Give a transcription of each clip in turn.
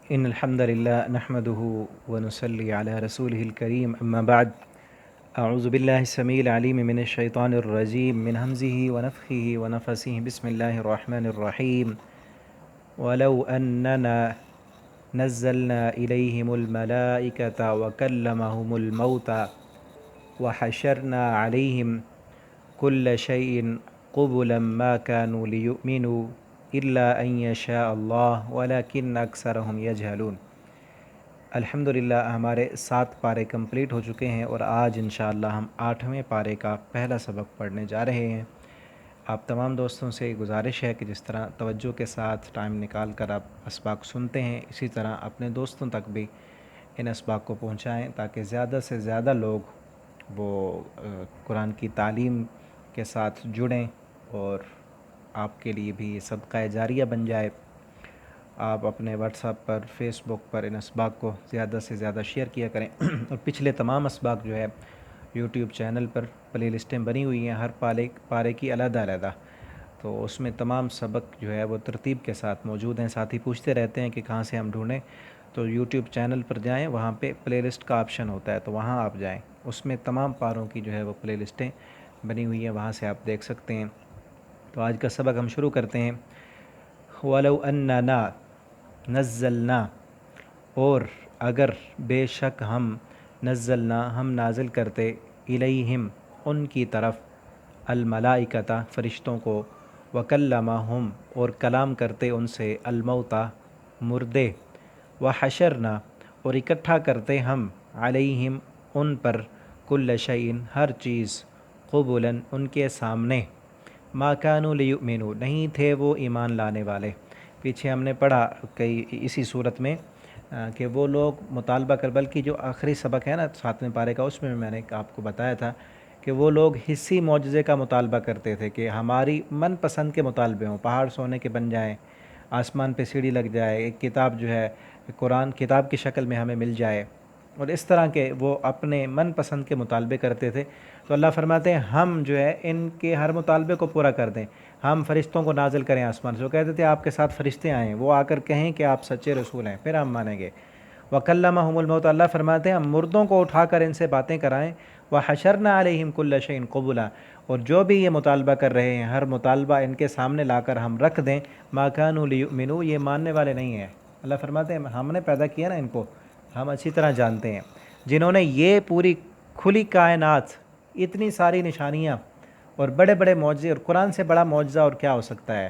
إن الحمد لله نحمده ونصلي على رسوله الكريم أما بعد. أعوذ بالله السميع العليم من الشيطان الرجيم من همزه ونفخه ونفسه. بسم الله الرحمن الرحيم. ولو أننا نزلنا إليهم الملائكة وكلمهم الموتى وحشرنا عليهم كل شيء قبلا ما كانوا ليؤمنوا إلا أن يشاء الله ولكن أكثرهم يجهلون. الحمدللہ ہمارے 7 پارے کمپلیٹ ہو چکے ہیں اور آج انشاءاللہ ہم 8ویں پارے کا پہلا سبق پڑھنے جا رہے ہیں۔ آپ تمام دوستوں سے گزارش ہے کہ جس طرح توجہ کے ساتھ ٹائم نکال کر آپ اسباق سنتے ہیں، اسی طرح اپنے دوستوں تک بھی ان اسباق کو پہنچائیں تاکہ زیادہ سے زیادہ لوگ وہ قرآن کی تعلیم کے ساتھ جڑیں اور آپ کے لیے بھی یہ صدقہ جاریہ بن جائے۔ آپ اپنے واٹس ایپ پر، فیس بک پر ان اسباق کو زیادہ سے زیادہ شیئر کیا کریں اور پچھلے تمام اسباق جو ہے یوٹیوب چینل پر پلے لسٹیں بنی ہوئی ہیں، ہر پارے کی علیحدہ علیحدہ، تو اس میں تمام سبق جو ہے وہ ترتیب کے ساتھ موجود ہیں۔ ساتھی پوچھتے رہتے ہیں کہ کہاں سے ہم ڈھونڈیں، تو یوٹیوب چینل پر جائیں، وہاں پہ پلے لسٹ کا آپشن ہوتا ہے، تو وہاں آپ جائیں، اس میں تمام پاروں کی جو ہے وہ پلے لسٹیں بنی ہوئی ہیں، وہاں سے آپ دیکھ سکتے ہیں۔ تو آج کا سبق ہم شروع کرتے ہیں۔ وَلَوْ أَنَّنَا نزلنا، اور اگر بے شک ہم نزلنا ہم نازل کرتے الیہم ان کی طرف الملائکۃ فرشتوں کو، وکلمہم اور کلام کرتے ان سے الموتى مردے، وحشرنا اور اکٹھا کرتے ہم علیہم ان پر کل شیء ہر چیز، قبلاً ان کے سامنے، ما کانوا لیؤمنوا نہیں تھے وہ ایمان لانے والے۔ پیچھے ہم نے پڑھا کئی اسی صورت میں کہ وہ لوگ مطالبہ کر، بلکہ جو آخری سبق ہے نا 7ویں پارے کا، اس میں میں نے آپ کو بتایا تھا کہ وہ لوگ حصی معجزے کا مطالبہ کرتے تھے کہ ہماری من پسند کے مطالبے ہوں، پہاڑ سونے کے بن جائیں، آسمان پہ سیڑھی لگ جائے، ایک کتاب جو ہے قرآن کتاب کی شکل میں ہمیں مل جائے، اور اس طرح کے وہ اپنے من پسند کے مطالبے کرتے تھے۔ تو اللہ فرماتے ہیں ہم جو ہے ان کے ہر مطالبے کو پورا کر دیں، ہم فرشتوں کو نازل کریں آسمان سے۔ وہ کہتے تھے آپ کے ساتھ فرشتے آئیں، وہ آ کر کہیں کہ آپ سچے رسول ہیں، پھر ہم مانیں گے۔ وَكَلَّمَهُمُ الْمَوْتَ اللہ فرماتے ہیں ہم مردوں کو اٹھا کر ان سے باتیں کرائیں، وَحَشَرْنَا عَلَيْهِمْ كُلَّ شَيْءٍ قُبُلًا اور جو بھی یہ مطالبہ کر رہے ہیں ہر مطالبہ ان کے سامنے لا کر ہم رکھ دیں، مَا كَانُوا لِيُؤْمِنُوا یہ ماننے والے نہیں ہیں۔ اللہ فرماتے ہیں ہم نے پیدا کیا نا ان کو، ہم اچھی طرح جانتے ہیں، جنہوں نے یہ پوری کھلی کائنات، اتنی ساری نشانیاں اور بڑے بڑے معجزے، اور قرآن سے بڑا معجزہ اور کیا ہو سکتا ہے،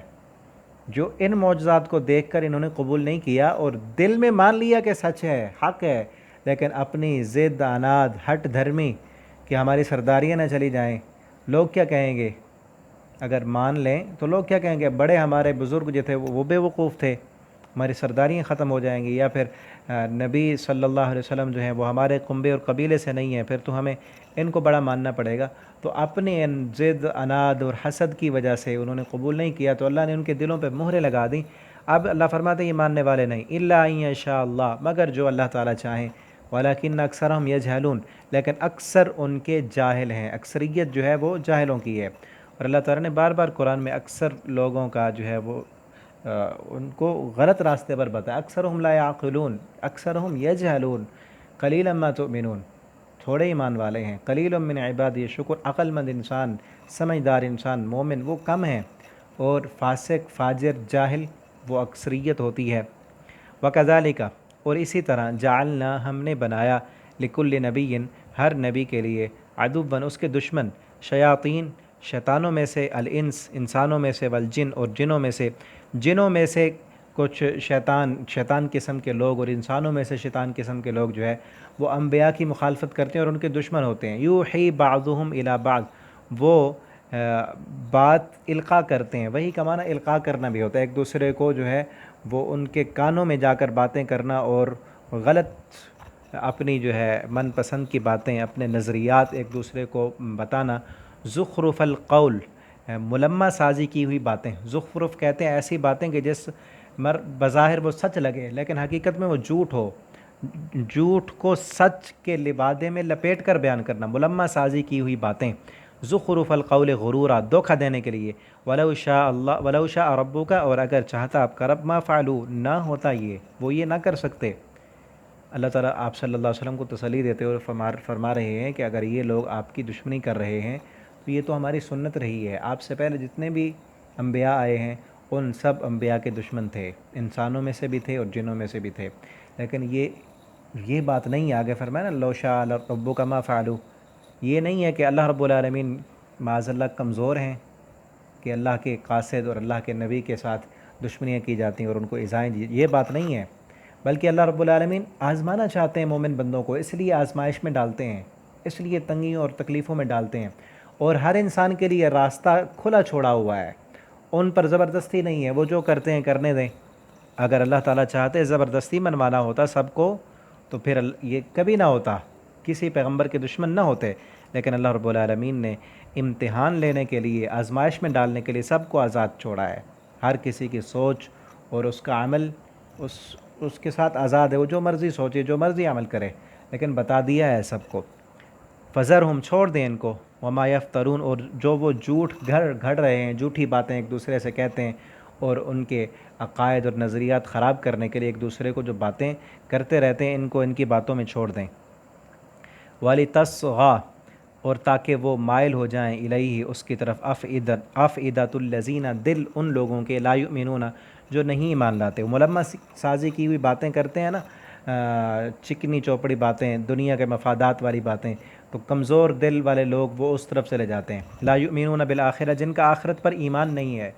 جو ان معجزات کو دیکھ کر انہوں نے قبول نہیں کیا اور دل میں مان لیا کہ سچ ہے، حق ہے، لیکن اپنی ضد، عناد، ہٹ دھرمی کہ ہماری سرداریاں نہ چلی جائیں، لوگ کیا کہیں گے اگر مان لیں، تو لوگ کیا کہیں گے بڑے ہمارے بزرگ جو تھے وہ بے وقوف تھے، ہماری سرداریاں ختم ہو جائیں گی، یا پھر نبی صلی اللہ علیہ وسلم جو ہیں وہ ہمارے کنبے اور قبیلے سے نہیں ہیں، پھر تو ہمیں ان کو بڑا ماننا پڑے گا۔ تو اپنے ان ضد، عناد اور حسد کی وجہ سے انہوں نے قبول نہیں کیا، تو اللہ نے ان کے دلوں پہ مہریں لگا دیں۔ اب اللہ فرماتے ہیں یہ ماننے والے نہیں، الا ان یشاء اللہ مگر جو اللہ تعالیٰ چاہیں، ولکن اکثرہم یجہلون لیکن اکثر ان کے جاہل ہیں، اکثریت جو ہے وہ جاہلوں کی ہے۔ اور اللہ تعالیٰ نے بار بار قرآن میں اکثر لوگوں کا جو ہے وہ ان کو غلط راستے پر بتایا، اکثرہم لا یعقلون اکثرہم یجہلون قلیلا ما تؤمنون تھوڑے ایمان والے ہیں، قلیل من عبادی شکر عقل مند انسان، سمجھدار انسان، مومن وہ کم ہیں، اور فاسق، فاجر، جاہل وہ اکثریت ہوتی ہے۔ وَكَذَلِكَ اور اسی طرح جعلنا ہم نے بنایا لکل نبی ہر نبی کے لیے عدواً اس کے دشمن، شیاطین شیطانوں میں سے، الانس انسانوں میں سے، والجن اور جنوں میں سے کچھ شیطان قسم کے لوگ، اور انسانوں میں سے شیطان قسم کے لوگ جو ہے وہ انبیاء کی مخالفت کرتے ہیں اور ان کے دشمن ہوتے ہیں۔ یوحی بعضهم الی بعض وہ بات القاء کرتے ہیں، وہی کا معنی القاء کرنا بھی ہوتا ہے، ایک دوسرے کو جو ہے وہ ان کے کانوں میں جا کر باتیں کرنا اور غلط اپنی جو ہے من پسند کی باتیں، اپنے نظریات ایک دوسرے کو بتانا۔ زخرف القول ملمہ سازی کی ہوئی باتیں، زخرف کہتے ہیں ایسی باتیں کہ جس بظاہر وہ سچ لگے لیکن حقیقت میں وہ جھوٹ ہو، جھوٹ کو سچ کے لبادے میں لپیٹ کر بیان کرنا، ملمہ سازی کی ہوئی باتیں۔ زخرف القول غرورا، دھوکہ دینے کے لیے، ولو شاء ربک، اور اگر چاہتا آپ کا رب، ما فعلوا، نہ ہوتا وہ یہ نہ کر سکتے۔ اللہ تعالیٰ آپ صلی اللہ علیہ وسلم کو تسلی دیتے ہوئے فرما رہے ہیں کہ اگر یہ لوگ آپ کی دشمنی کر رہے ہیں تو یہ تو ہماری سنت رہی ہے، آپ سے پہلے جتنے بھی انبیاء آئے ہیں ان سب انبیاء کے دشمن تھے، انسانوں میں سے بھی تھے اور جنوں میں سے بھی تھے، لیکن یہ بات نہیں ہے۔ آگے فرمایا نا، لو شاء ربک ما فعلوا، یہ نہیں ہے کہ اللہ رب العالمین معاذ اللہ کمزور ہیں کہ اللہ کے قاصد اور اللہ کے نبی کے ساتھ دشمنیاں کی جاتی ہیں اور ان کو ایذائیں دی، یہ بات نہیں ہے، بلکہ اللہ رب العالمین آزمانا چاہتے ہیں مومن بندوں کو، اس لیے آزمائش میں ڈالتے ہیں، اس لیے تنگیوں اور تکلیفوں میں ڈالتے ہیں، اور ہر انسان کے لیے راستہ کھلا چھوڑا ہوا ہے، ان پر زبردستی نہیں ہے، وہ جو کرتے ہیں کرنے دیں۔ اگر اللہ تعالیٰ چاہتے زبردستی منوانا ہوتا سب کو تو پھر یہ کبھی نہ ہوتا، کسی پیغمبر کے دشمن نہ ہوتے، لیکن اللہ رب العالمین نے امتحان لینے کے لیے، آزمائش میں ڈالنے کے لیے سب کو آزاد چھوڑا ہے، ہر کسی کی سوچ اور اس کا عمل اس کے ساتھ آزاد ہے، وہ جو مرضی سوچے، جو مرضی عمل کرے، لیکن بتا دیا ہے سب کو۔ فذرہم، چھوڑ دیں ان کو، وما یفترون، اور جو وہ جھوٹ گھڑ رہے ہیں، جھوٹی باتیں ایک دوسرے سے کہتے ہیں اور ان کے عقائد اور نظریات خراب کرنے کے لیے ایک دوسرے کو جو باتیں کرتے رہتے ہیں، ان کو ان کی باتوں میں چھوڑ دیں۔ وَلِتَصْغَىٰ، اور تاکہ وہ مائل ہو جائیں، الیہ، اس کی طرف، افئدۃ الذین، دل ان لوگوں کے، لا یؤمنون، جو نہیں ایمان لاتے، ملمس سازی کی ہوئی باتیں کرتے ہیں نا، چکنی چوپڑی باتیں، دنیا کے مفادات والی باتیں، تو کمزور دل والے لوگ وہ اس طرف چلے جاتے ہیں۔ لا یؤمنون بالآخرہ، جن کا آخرت پر ایمان نہیں ہے،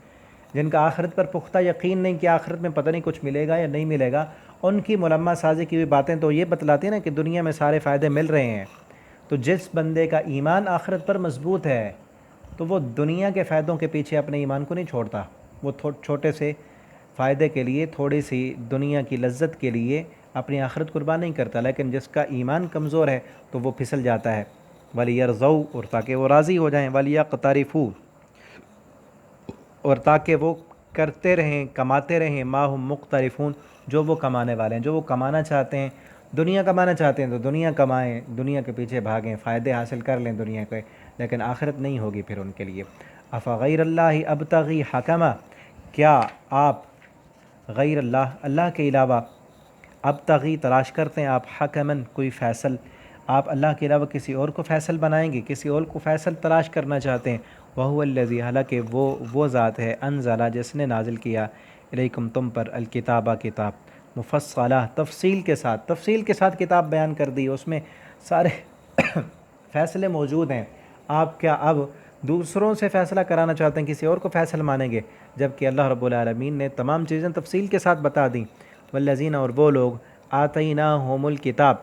جن کا آخرت پر پختہ یقین نہیں کہ آخرت میں پتہ نہیں کچھ ملے گا یا نہیں ملے گا، ان کی ملمس سازی کی ہوئی باتیں تو یہ بتلاتی ہیں نا کہ دنیا میں سارے فائدے مل رہے ہیں۔ تو جس بندے کا ایمان آخرت پر مضبوط ہے تو وہ دنیا کے فائدوں کے پیچھے اپنے ایمان کو نہیں چھوڑتا، وہ چھوٹے سے فائدے کے لیے، تھوڑی سی دنیا کی لذت کے لیے اپنی آخرت قربان نہیں کرتا، لیکن جس کا ایمان کمزور ہے تو وہ پھسل جاتا ہے۔ وَلِيَرْضَوْا، اور تاکہ وہ راضی ہو جائیں، وَلِيَقْتَرِفُوا، اور تاکہ وہ کرتے رہیں، کماتے رہیں، ما ہم مقترفون، جو وہ کمانے والے ہیں، جو وہ کمانا چاہتے ہیں، دنیا کمانا چاہتے ہیں تو دنیا کمائیں، دنیا کے پیچھے بھاگیں، فائدے حاصل کر لیں دنیا کے، لیکن آخرت نہیں ہوگی پھر ان کے لیے۔ افغیر اللہ ابتغی حکما، کیا آپ غیر اللہ کے علاوہ، ابتغی تلاش کرتے ہیں آپ، حکمن کوئی فیصل، آپ اللہ کے علاوہ کسی اور کو فیصل بنائیں گے، کسی اور کو فیصل تلاش کرنا چاہتے ہیں۔ وَهُوَ الَّذِي، حالانکہ وہ ذات ہے، انزلہ، جس نے نازل کیا، الیکم، تم پر، الکتابہ، کتاب، مفصلہ، تفصیل کے ساتھ کتاب بیان کر دی، اس میں سارے فیصلے موجود ہیں۔ آپ کیا اب دوسروں سے فیصلہ کرانا چاہتے ہیں، کسی اور کو فیصل مانیں گے، جبکہ اللہ رب العالمین نے تمام چیزیں تفصیل کے ساتھ بتا دیں۔ والذین، اور وہ لوگ، آتیناہم الکتاب،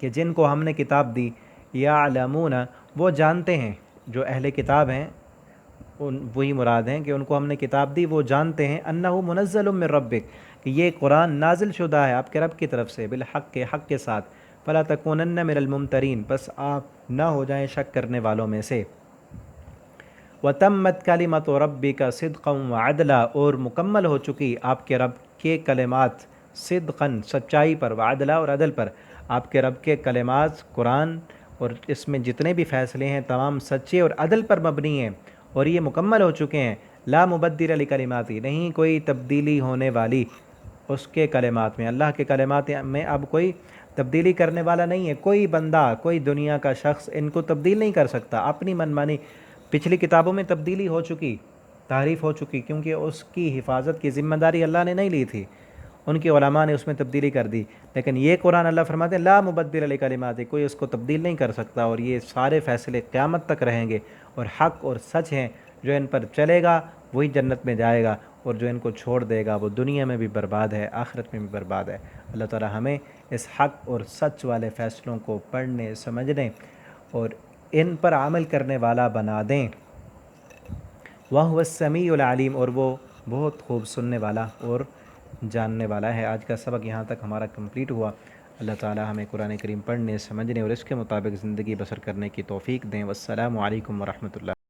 کہ جن کو ہم نے کتاب دی، یعلمون، وہ جانتے ہیں، جو اہل کتاب ہیں وہی مراد ہیں کہ ان کو ہم نے کتاب دی، وہ جانتے ہیں، انہ منزل من ربک، کہ یہ قرآن نازل شدہ ہے آپ کے رب کی طرف سے، بالحق، حق کے ساتھ، فلا تکونن من الممترین، بس آپ نہ ہو جائیں شک کرنے والوں میں سے۔ وتمت کلمۃ ربک صدقا وعدلا، اور مکمل ہو چکی آپ کے رب کے کلمات، صدقاً، سچائی پر، وعدلا، اور عدل پر، آپ کے رب کے کلمات قرآن اور اس میں جتنے بھی فیصلے ہیں تمام سچے اور عدل پر مبنی ہیں، اور یہ مکمل ہو چکے ہیں۔ لا مبدل لکلماتی، نہیں کوئی تبدیلی ہونے والی اس کے کلمات میں، اللہ کے کلمات میں اب کوئی تبدیلی کرنے والا نہیں ہے، کوئی بندہ، کوئی دنیا کا شخص ان کو تبدیل نہیں کر سکتا، اپنی من مانی۔ پچھلی کتابوں میں تبدیلی ہو چکی، تحریف ہو چکی، کیونکہ اس کی حفاظت کی ذمہ داری اللہ نے نہیں لی تھی، ان کے علماء نے اس میں تبدیلی کر دی، لیکن یہ قرآن اللہ فرماتے ہیں لا مبدل لکلماتی، کوئی اس کو تبدیل نہیں کر سکتا، اور یہ سارے فیصلے قیامت تک رہیں گے اور حق اور سچ ہیں، جو ان پر چلے گا وہی جنت میں جائے گا، اور جو ان کو چھوڑ دے گا وہ دنیا میں بھی برباد ہے، آخرت میں بھی برباد ہے۔ اللہ تعالی ہمیں اس حق اور سچ والے فیصلوں کو پڑھنے، سمجھنے اور ان پر عمل کرنے والا بنا دیں۔ وَهُوَ السَّمِيعُ الْعَلِيمُ، اور وہ بہت خوب سننے والا اور جاننے والا ہے۔ آج کا سبق یہاں تک ہمارا کمپلیٹ ہوا۔ اللہ تعالی ہمیں قرآن کریم پڑھنے، سمجھنے اور اس کے مطابق زندگی بسر کرنے کی توفیق دیں۔ والسلام علیکم ورحمۃ اللہ۔